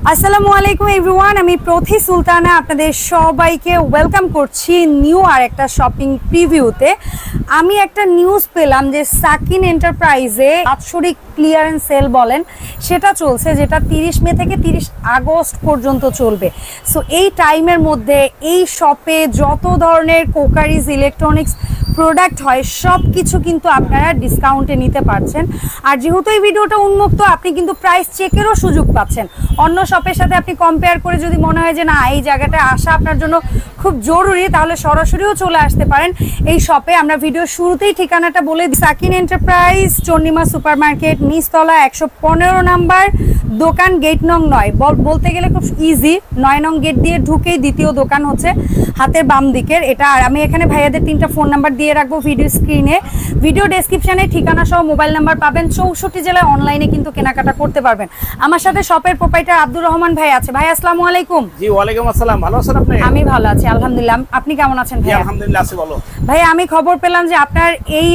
আসসালামু আলাইকুম এভরিওয়ান, আমি প্রথি সুলতানা আপনাদের সবাইকে ওয়েলকাম করছি নিউ আর একটা শপিং প্রিভিউতে। আমি একটা নিউজ পেলাম যে সাকিন এন্টারপ্রাইজে বাৎসরিক ক্লিয়ারেন্স সেল বলেন সেটা চলছে, যেটা 30 মে থেকে 30 আগস্ট পর্যন্ত চলবে। সো এই টাইমের মধ্যে এই শপে যত ধরনের কোকারিজ ইলেকট্রনিক্স প্রোডাক্ট হয় সব কিছু কিন্তু আপনারা ডিসকাউন্টে নিতে পারছেন। আর যেহেতু এই ভিডিওটা উন্মুক্ত, আপনি কিন্তু প্রাইস চেকেরও সুযোগ পাচ্ছেন। অন্য শপের সাথে আপনি কম্পেয়ার করে যদি মনে হয় যে না এই জায়গাটা আসা আপনার জন্য খুব জরুরি, তাহলে সরাসরিও চলে আসতে পারেন এই শপে। আমরা ভিডিওর শুরুতেই ঠিকানাটা বলে দিই, সাকিন এন্টারপ্রাইজ, চন্ডিমা সুপার মার্কেট, নিচতলা 115 নাম্বার দোকান, গেট নং 9। বলতে গেলে খুব ইজি, 9 নং গেট দিয়ে ঢুকেই দ্বিতীয় দোকান হচ্ছে হাতের বাম দিকের এটা। আর আমি এখানে ভাইয়াদের 3টা ফোন নাম্বার দিয়ে রাখবো ভিডিও স্ক্রিনে, ভিডিও ডেসক্রিপশনে ঠিকানা সহ মোবাইল নাম্বার পাবেন। 64 জেলায় অনলাইনে কিন্তু কেনাকাটা করতে পারবেন। আমার সাথে শপের প্রোপাইটার আব্দুর রহমান ভাই আছে। ভাই আসসালামু আলাইকুম। জি ওয়ালাইকুম আসসালাম, ভালো আছেন আপনি? আমি ভালো আছি আলহামদুলিল্লাহ, আপনি কেমন আছেন ভাই? আলহামদুলিল্লাহ আছি। বলো ভাই, আমি খবর পেলাম যে আপনার এই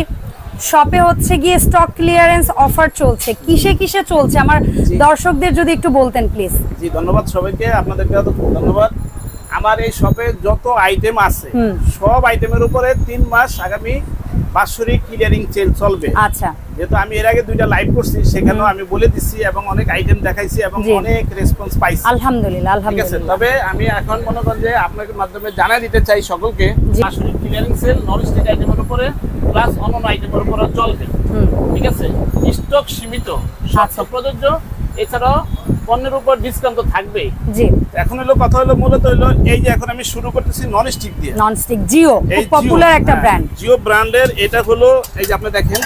শপে হচ্ছে গিয়ে স্টক ক্লিয়ারেন্স অফার চলছে। কিসে কিসে চলছে আমার দর্শকদের যদি একটু বলতেন প্লিজ। জি ধন্যবাদ সবাইকে, আপনাদেরকে ধন্যবাদ। আমার এই শপে যত আইটেম আছে সব আইটেমের উপরে 3 মাস আগামী বাৎসরিক ক্লিয়ারিং সেল চলবে। আচ্ছা, যেহেতু আমি এর আগে 2টা লাইভ করছি, সেখানেও আমি বলে দিচ্ছি এবং অনেক আইটেম দেখাইছি এবং অনেক রেসপন্স পাইছি আলহামদুলিল্লাহ আলহামদুলিল্লাহ। তবে আমি এখন মনে করেন যে আপনাদের মাধ্যমে জানাই দিতে চাই সকলকে, বাৎসরিক ক্লিয়ারিং সেল ননস্টিক আইটেমের উপরে প্লাস অন্যান্য আইটেমের উপরে চলবে। ঠিক আছে, স্টক সীমিত, সব প্রযোজ্য, এছাড়াও পণ্যের উপর ডিসকাউন্ট তো থাকবেই। জি, এখন হলো কথা হলো মূলত হলো এই যে এখন আমি শুরু করতেছি ননস্টিক দিয়ে। ননস্টিক জিও খুব পপুলার একটা ব্র্যান্ড, জিও ব্র্যান্ডের। এটা হলো এই যে আপনি দেখেন,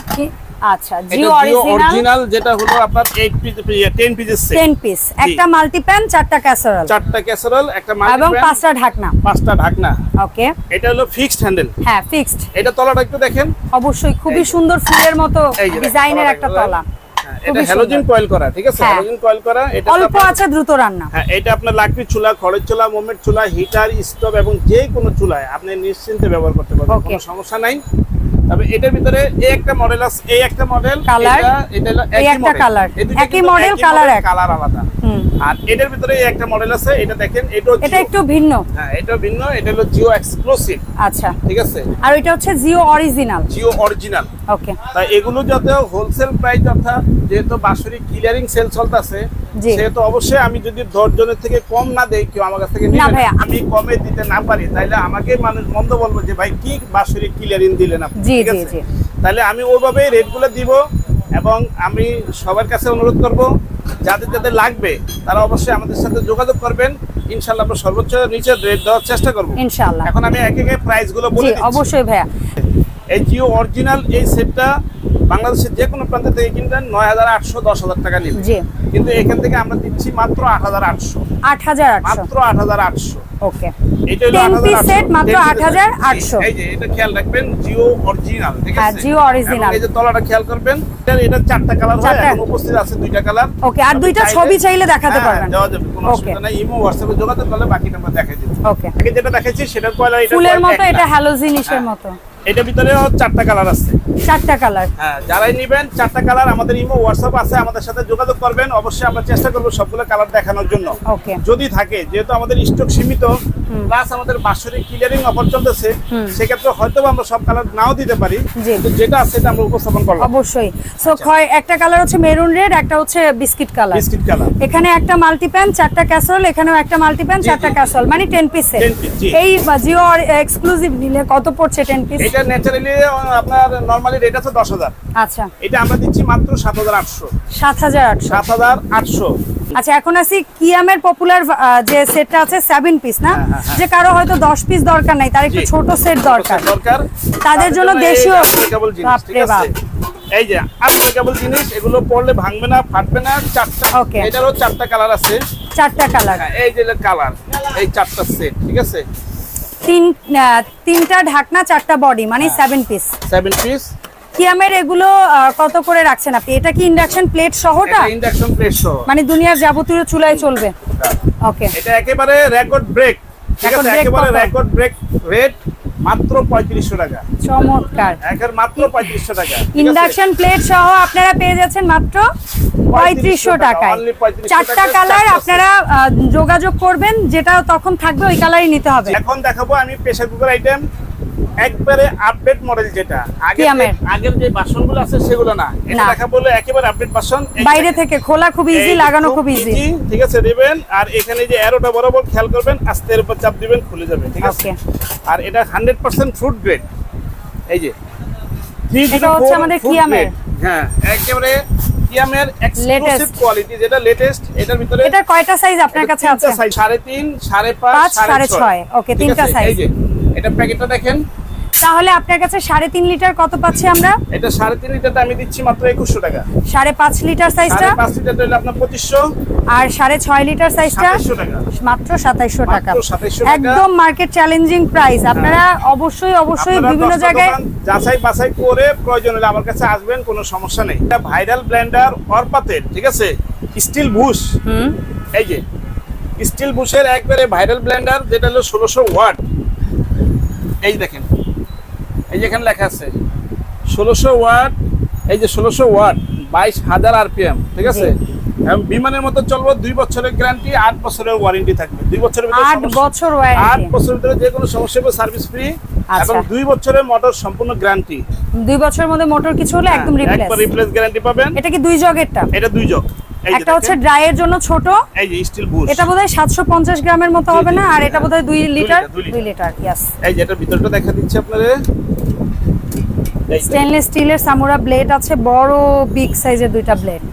আচ্ছা জিও অরিজিনাল, যেটা হলো আপনার 8 পিস 10 পিসের সেট, 10 পিস, একটা মাল্টি প্যান, 4টা ক্যাসারোল, 4টা ক্যাসারোল, একটা মাল্টি এবং 5টা ঢাকনা, 5টা ঢাকনা। ওকে, এটা হলো ফিক্সড হ্যান্ডেল। হ্যাঁ ফিক্সড। এটা তলাটা একটু দেখেন, অবশ্যই খুবই সুন্দর ফুলের মতো ডিজাইনের একটা তলা। এটা হ্যালোজেন কয়েল করা, ঠিক আছে, হ্যালোজেন কয়েল করা। এটা অল্প আছে, দ্রুত রান্না। হ্যাঁ, এটা আপনার লাকড়ির চুলা, খড়ের চুলা, মোমের চুলা, হিটার, স্টোভ এবং যে কোনো চুলায় আপনি নিশ্চিন্তে ব্যবহার করতে পারবেন, কোনো সমস্যা নাই। তবে এটার ভিতরে এই একটা মডেল আছে, এই একটা মডেল, এটা হলো একই মডেল, কালার আলাদা। আর এটার ভিতরে এই একটা মডেল আছে, এটা দেখেন, এটা একটু ভিন্ন। হ্যাঁ, এটা ভিন্ন, এটা হলো জিও এক্সক্লুসিভ। আচ্ছা, ঠিক আছে। আর এটা হচ্ছে জিও অরিজিনাল। জিও অরিজিনাল, ওকে। তাই এগুলো যাতে হোলসেল প্রাইস, অর্থাৎ যেহেতু বাৎসরিক ক্লিয়ারিং সেল চলতেছে, সেহেতু অবশ্যই আমি যদি 10 জনের থেকে কম না দেই, কেউ আমার কাছ থেকে নিবে, আমি কমে দিতে না পারি, তাইলে আমাকে মানুষ মন্দ বলবো যে ভাই কি বাৎসরিক ক্লিয়ারিং দিলেন আপনি। ঠিক আছে, তাহলে আমি ওইভাবে রেটগুলো দিব। এবং আমি সবার কাছে অনুরোধ করব, যাদের যাদের লাগবে তারা অবশ্যই আমাদের সাথে যোগাযোগ করবেন। ইনশাআল্লাহ আমরা সর্বোচ্চ নিচে রেট দেওয়ার চেষ্টা করব ইনশাআল্লাহ। এখন আমি একে একে প্রাইসগুলো বলে দিচ্ছি। অবশ্যই ভাইয়া, এই জিও অরিজিনাল এই সেটটা বাংলাদেশের যে কোনো প্রান্ত থেকে কিনবেন ৯,৮০০ ১০,০০০ টাকা নিবে, কিন্তু এখান থেকে আমরা দিচ্ছি মাত্র ৮,৮০০, মাত্র ৮,৮০০। ওকে, এটা হলো 10 পিস সেট মাত্র ৮,৮০০। এই যে এটা খেয়াল রাখবেন, জিও অরিজিনাল, ঠিক আছে, হ্যাঁ জিও অরিজিনাল। এই যে তলাটা খেয়াল করবেন, এটা 4টা কালার হয়, এখন উপস্থিত আছে 2টা কালার। ওকে, আর 2টা ছবি চাইলে দেখাতে পারবেন, দেওয়া যাবে, কোনো অসুবিধা নাই। ইমো হোয়াটসঅ্যাপে যোগাযোগ করলে বাকিটা আমরা দেখাই দিই। ওকে, আগে যেটা দেখাইছি সেটার কয়লা, এটা ফুলের মতো, এটা হ্যালোজিনিসের মতো। এটার ভিতরে 4টা কালার আছে, 4টা কালার। হ্যাঁ, যারাই নেবেন 4টা কালার, আমাদের ইমো হোয়াটসঅ্যাপ আছে, আমাদের সাথে যোগাযোগ করবেন। অবশ্যই আমরা চেষ্টা করব সবগুলো কালার দেখানোর জন্য, যদি থাকে। যেহেতু আমাদের স্টক সীমিত, প্লাস আমাদের বাৎসরিক ক্লিয়ারিং অফার চলতেছে, সেক্ষেত্রে হয়তো আমরা সব কালার নাও দিতে পারি, কিন্তু যেটা আছে সেটা আমরা উপস্থাপন করব অবশ্যই। সো একটা কালার হচ্ছে মেরুন রেড, একটা হচ্ছে বিস্কিট কালার। এখানে একটা মাল্টি প্যান, 4টা ক্যাসারোল, এখানেও একটা মাল্টি প্যান, 4টা ক্যাসারোল, মানে 10 পিস সেট। এই জিও এক্সক্লুসিভ নিলে কত পড়ছে 10 পিস? এটা ন্যাচারালি আপনার নরমালি রেট আছে 10,000। আচ্ছা, এটা আমরা দিচ্ছি মাত্র 7,800। 7,800। আচ্ছা, এখন আসি কিয়ামের পপুলার যে সেটটা আছে 7 পিস, না যে কারো হয়তো 10 পিস দরকার নাই, তার একটু ছোট সেট দরকার, তাদের জন্য দেশীয় এই যে আনব্রেকেবল জিনিস, এগুলো পড়লে ভাঙবে না, ফাটবে না। 4টা, এটারও 4টা কালার আছে, 4টা কালার। এই যে কালার, এই 4টা সেট, ঠিক আছে। 3টা ঢাকনা, 4টা বডি, মানে 7 পিস। কিয়ামের এগুলো কত করে রাখছেন আপনি? এটা কি ইন্ডাকশন প্লেট সহটা? এটা ইন্ডাকশন প্লেট সহ, মানে দুনিয়ার যাবতীয় চুলায় চলবে। ওকে, এটা একেবারে রেকর্ড ব্রেক, ঠিক আছে, একেবারে রেকর্ড ব্রেক রেট। মাত্র 3500 টাকা। চমৎকার, একের মাত্র 3500 টাকা। ইন্ডাকশন প্লেট সহ আপনারা পেয়ে যাচ্ছেন মাত্র 3500 টাকায়। only 3500 চারটা টাকায় কালার চারটা আপনারা যোগাযোগ করবেন, যেটা তখন থাকবে ওই কালারই নিতে হবে। এখন দেখাবো আমি প্রেসার কুকার আইটেম, একবারে আপডেট মডেল, যেটা আগের যে বাসনগুলো আছে সেগুলো না, এটা দেখাবো হলো একেবারে আপডেট বাসন। বাইরে থেকে খোলা খুব ইজি, লাগানো খুব ইজি, ঠিক আছে দিবেন। আর এখানে যে অ্যারোটা বরাবর খেয়াল করবেন, আস্তে এর উপর চাপ দিবেন খুলে যাবে, ঠিক আছে। আর এটা 100% ফুড গ্রেড। এই যে এটা হচ্ছে আমাদের কিয়ামের, হ্যাঁ একেবারে কিয়ামের এক্সক্লুসিভ কোয়ালিটি, যেটা লেটেস্ট। এটার ভিতরে এটা কয়টা সাইজ আপনার কাছে আছে? 3.5, 5.5, 6.5। ওকে, তিনটা সাইজ। এই যে এটা প্যাকেটটা দেখেন। তাহলে আপনার কাছে 3.5 লিটার কত পাচ্ছি আমরা? এটা 3.5 লিটারটা আমি দিচ্ছি মাত্র 2100 টাকা। 5.5 লিটার সাইজটা 5.5 লিটারটা হলো আপনার 2500, আর 6.5 লিটার সাইজটা 2700 টাকা। মাত্র 2700 টাকা। মাত্র 2700 টাকা। একদম মার্কেট চ্যালেঞ্জিং প্রাইস। আপনারা অবশ্যই বিভিন্ন জায়গায় যাচাই বাছাই করে প্রয়োজন হলে আমার কাছে আসবেন, কোনো সমস্যা নেই। এটা ভাইরাল ব্লেন্ডার অরপাতের, ঠিক আছে, স্টিল বুশ। এই যে স্টিল বুশের একবারে ভাইরাল ব্লেন্ডার, যেটা হলো 1600 ওয়াট। এই দেখেন, এই যেখানে লেখা আছে 1600 ওয়াট। এই যে 1600 ওয়াট, 22000 আরপিএম, ঠিক আছে। এবং বিমানের মতো চলবে, 2 বছরের গ্যারান্টি, 8 বছরের ওয়ারেন্টি থাকবে। 2 বছরের ভিতরে 8 বছর ওয়ারেন্টি, 8 বছরের ভিতরে যে কোনো সমস্যা হবে সার্ভিস ফ্রি, এবং 2 বছরের মোটর সম্পূর্ণ গ্যারান্টি। 2 বছরের মধ্যে মোটর কিছু হলে একদম রিপ্লেস, একবার রিপ্লেস গ্যারান্টি পাবেন। এটা কি 2 জগেরটা? এটা 2 জগ। একটা হচ্ছে ড্রাইয়ের জন্য ছোট, এই যে স্টিল বুশ, এটা বোধহয় 750 গ্রামের মতো হবে না? আর এটা বোধহয় 2 লিটার। 2 litre, yes. এই যে এটার ভিতরটা দেখা দিচ্ছে আপনাদের। স্টেনলেস স্টিলের সামুরা ব্লেড আছে, বড় বিগ সাইজের দুইটা ব্লেড।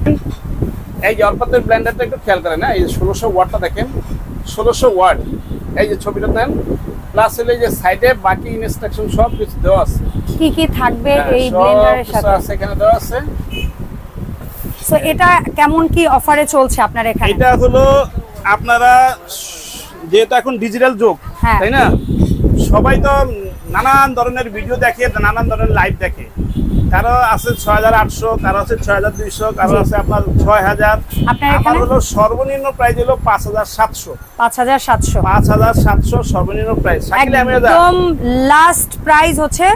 এই যে অল্পতের ব্লেন্ডারটা একটু খেয়াল করেন, এই যে 1600 ওয়াটটা দেখেন, 1600 ওয়াট। এই যে ছবিটা দেন, প্লাস হলে এই যে সাইডে বাকি ইনস্ট্রাকশন সব কিছু দেওয়া আছে, কি কি থাকবে এই ব্লেন্ডারের সাথে আছে এখানে দেওয়া আছে। সো এটা কেমন কি অফারে চলছে আপনার এখানে? এটা হলো আপনারা যেহেতু এখন ডিজিটাল যুগ, তাই না, সবাই তো নানান ধরনের ভিডিও দেখে, নানান ধরনের লাইভ দেখে। কারো আছে 6800, কারো আছে 6200, কারো আছে আপনার 6000। আমার হলো সর্বনিম্ন প্রাইস হলো 5700। 5700 সর্বনিম্ন প্রাইস। একদম লাস্ট প্রাইস হচ্ছে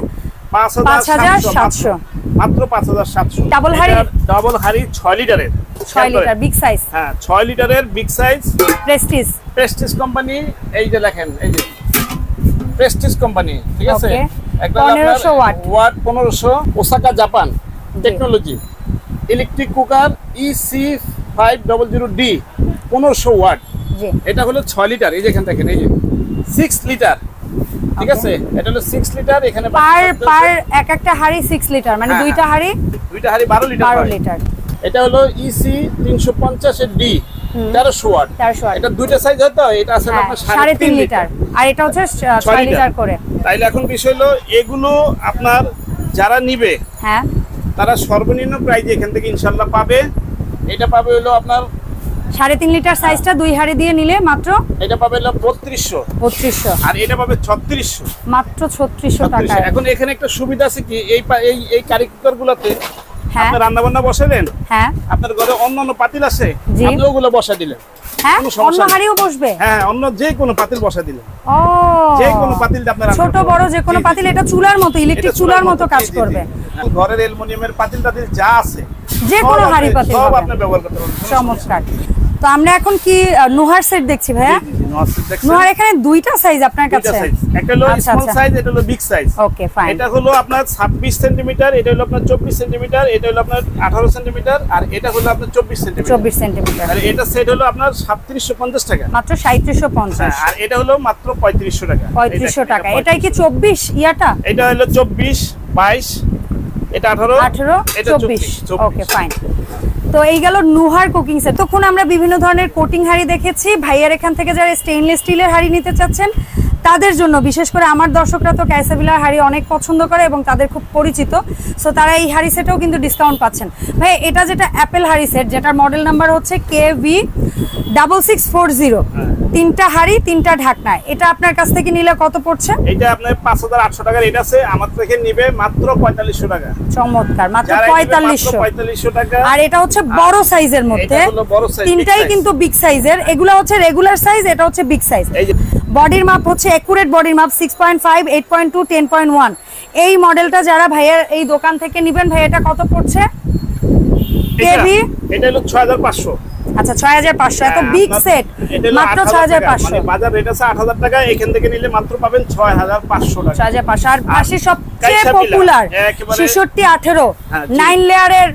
5700, মাত্র 5700। ডাবল হাড়ি 6 লিটারের, 6 লিটার বিগ সাইজ। হ্যাঁ 6 লিটারের বিগ সাইজ, প্রেস্টিজ কোম্পানি। এই যে দেখেন, এই যে প্রেস্টিজ কোম্পানি, ঠিক আছে। 1500 watt, 1500, Osaka Japan technology electric cooker EC500D, 1500 watt. এটা হলো 6 লিটার। এই যে এখানে দেখেন, এই যে 6 লিটার, ঠিক আছে। এটা হলো 6 লিটার। এখানে পার একটা হাড়ি 6 লিটার, মানে দুইটা হাড়ি 12 লিটার। এটা হলো EC350D, 1300 ওয়াট। এটা দুইটা সাইজ হতো, এটা আছে আপনার 3.5 লিটার, আর এটা হচ্ছে 6 লিটার করে। তাইলে এখন বিষয় হলো এগুলো আপনার যারা নিবে, হ্যাঁ, তারা সর্বনিম্ন প্রাইস এখান থেকে ইনশাআল্লাহ পাবে। এটা পাবে হলো আপনার 3.5 লিটার সাইজটা 2 হাড়ি দিয়ে নিলে মাত্র, এটা পাবে হলো 3200, আর এটা পাবে 3600, মাত্র 3600 টাকা। এখন এখানে একটা সুবিধা আছে কি, এই কারি কুকার গুলোতে আপনি রান্না বান্না বসালেন, হ্যাঁ, আপনার ঘরে অন্য পাতিল আছে, আপনি ওগুলো বসা দিলেন, হ্যাঁ, অন্য হাড়িও বসবে, হ্যাঁ, অন্য যে কোনো পাতিল বসা দিলেন, ও, যে কোনো পাতিল আপনার ছোট বড় যে কোনো পাতিল, এটা চুলার মতো, ইলেকট্রিক চুলার মতো কাজ করবে। ঘরের অ্যালুমিনিয়ামের পাতিল যা আছে, যে কোনো হাড়ি পাতিল সব আপনি ব্যবহার করতে পারবেন। চমৎকার। তো আমরা এখন কি নোহার সেট দেখছি ভাইয়া? নোহার এখানে দুইটা সাইজ আপনার কাছে, একটা হলো স্মল সাইজ, এটা হলো বিগ সাইজ। ওকে, ফাইন। এটা হলো আপনার 26 সেন্টিমিটার, এটা হলো আপনার 24 সেন্টিমিটার, এটা হলো আপনার 18 সেন্টিমিটার, আর এটা হলো আপনার 24 সেন্টিমিটার। আর এটা সেট হলো আপনার 3750 টাকা, মাত্র 3750। আর এটা হলো মাত্র 3500 টাকা। 3500 টাকা। এটাই কি 24 ইয়াটা? এটা হলো 24, 22, এটা 18, এটা 24। ওকে, ফাইন। তো এই গেল নুহার কুকিং সেট। তখন আমরা বিভিন্ন ধরনের কোটিং হাঁড়ি দেখেছি। ভাইয়ার এখান থেকে যারা স্টেইনলেস স্টিলের হাঁড়ি নিতে চাচ্ছেন তাদের জন্য, বিশেষ করে আমার দর্শকরা তো ক্যাসাবিলার হাঁড়ি অনেক পছন্দ করে এবং তাদের খুব পরিচিত, সো তারা এই হাঁড়ি সেটেও কিন্তু ডিসকাউন্ট পাচ্ছেন। ভাই, এটা যেটা অ্যাপেল হাঁড়ি সেট, যেটার মডেল নাম্বার হচ্ছে KV6640, 3টা হাঁড়ি 3টা ঢাকনা, এটা আপনার কাছ থেকে নিলে কত পড়ছে? এটা আপনার 5800 টাকা রেট আছে, আমার থেকে নিবে মাত্র 4500 টাকা। চমৎকার, মাত্র 4500 টাকা। আর এটা হচ্ছে বড় সাইজের মধ্যে, 3টাই কিন্তু বিগ সাইজের। এগুলা হচ্ছে রেগুলার সাইজ, এটা হচ্ছে বিগ সাইজ। বডির মাপ হচ্ছে একুরেট বডির মাপ 6.5, 8.2, 10.1। এই মডেলটা যারা ভাইয়ার এই দোকান থেকে নেবেন, ভাই এটা কত পড়ছে কেবি? এটা হলো 6500। আচ্ছা 6500, এত বিগ সেট মাত্র 6500। মানে বাজার রেট আছে 8000 টাকা, এখান থেকে নিলে মাত্র পাবেন 6500 টাকা। 6500। আর পাশে সবচেয়ে পপুলার 6618 9 লেয়ারের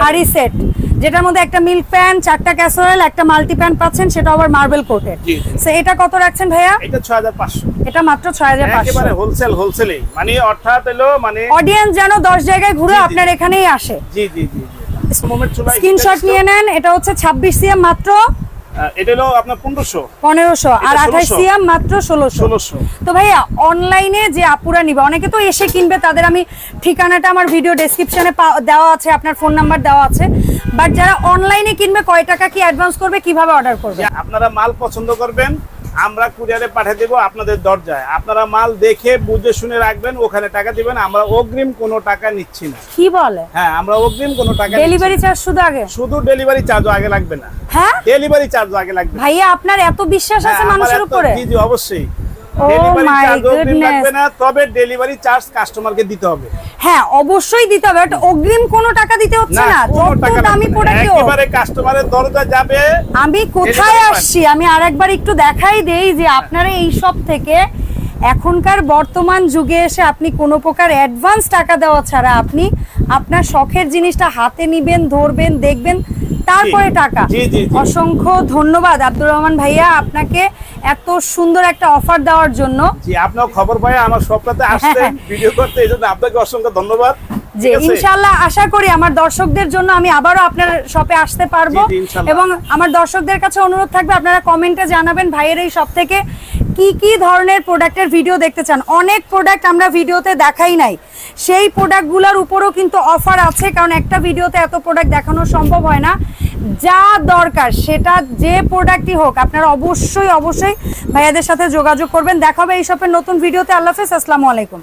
হাড়ি সেট, যেটার মধ্যে একটা মিল্ক প্যান, 4টা ক্যাসেরোল, একটা মাল্টি প্যান পাচ্ছেন, সেটা আবার মার্বেল কোটেড। সো এটা কত রাখছেন ভাইয়া? এটা 6500। এটা মাত্র 6500, একেবারে হোলসেলে, মানে অর্থাৎ হলো মানে অডিয়েন্স যেন 10 জায়গায় ঘুরে আপনার এখানেই আসে। জি জি জি। স্ক্রিনশট নিয়ে নেন। এটা হচ্ছে 26 সিএম মাত্র, এটা হলো আপনার 1500, আর 28 সিএম মাত্র 1600। তো ভাইয়া অনলাইনে যে আপুরা নিবে, অনেকে তো এসে কিনবে, তাদের আমি ঠিকানাটা আমার ভিডিও ডেসক্রিপশনে দেওয়া আছে, আপনার ফোন নাম্বার দেওয়া আছে। বাট যারা অনলাইনে কিনবে, কয় টাকা কি অ্যাডভান্স করবে, কিভাবে অর্ডার করবে? আপনারা মাল পছন্দ করবেন, আমরা কুরিয়ারে পাঠিয়ে দেব আপনাদের দরজায়। আপনারা মাল দেখে বুঝে শুনে রাখবেন, ওখানে টাকা দিবেন। আমরা অগ্রিম কোনো টাকা নিচ্ছি না। কি বলে? হ্যাঁ, আমরা অগ্রিম কোনো টাকা ডেলিভারি চার্জ শুধু আগে? শুধু ডেলিভারি চার্জও আগে লাগবে না। হ্যাঁ, ডেলিভারি চার্জও আগে লাগবে। ভাইয়া আপনার এত বিশ্বাস আছে মানুষের উপরে? জি জি, অবশ্যই। Oh ডেলিভারি my চার্জ অগ্রিম goodness. লাগবে না, তবে ডেলিভারি চার্জ কাস্টমারকে দিতে হবে। হ্যাঁ, অবশ্যই দিতে হবে, বাট অগ্রিম কোনো টাকা দিতে হচ্ছে না। যত দামি প্রোডাক্ট একেবারে কাস্টমারের দরজা যাবে। আমি কোথায় আসছি, আমি আরেকবার একটু দেখাই দেই যে আপনারা এই সব থেকে এখনকার বর্তমান যুগে এসে আপনি কোনো প্রকার অ্যাডভান্স টাকা দেওয়া ছাড়া আপনি আপনার শখের জিনিসটা হাতে নিবেন, ধরবেন, দেখবেন, তারপরে টাকা। অসংখ্য ধন্যবাদ আব্দুর রহমান ভাইয়া, আপনাকে এত সুন্দর একটা অফার দেওয়ার জন্য। জি, আপনার খবর পাই আমার সবটাতে আসছেন ভিডিও করতে, এজন্য আপনাকে অসংখ্য ধন্যবাদ। জি, ইনশাআল্লাহ আশা করি আমার দর্শকদের জন্য আমি আবারও আপনার শপে আসতে পারবো। এবং আমার দর্শকদের কাছে অনুরোধ থাকবে, আপনারা কমেন্টে জানাবেন ভাইয়ের এই শপ থেকে কি কি ধরনের প্রোডাক্টের ভিডিও দেখতে চান। অনেক প্রোডাক্ট আমরা ভিডিওতে দেখাই নাই, সেই প্রোডাক্টগুলোর উপরও কিন্তু অফার আছে, কারণ একটা ভিডিওতে এত প্রোডাক্ট দেখানো সম্ভব হয় না। যা দরকার সেটা যে প্রোডাক্টই হোক, আপনারা অবশ্যই ভাইয়াদের সাথে যোগাযোগ করবেন। দেখা হবে এই শপের নতুন ভিডিওতে। আল্লাহ হাফেজ, আসসালামু আলাইকুম।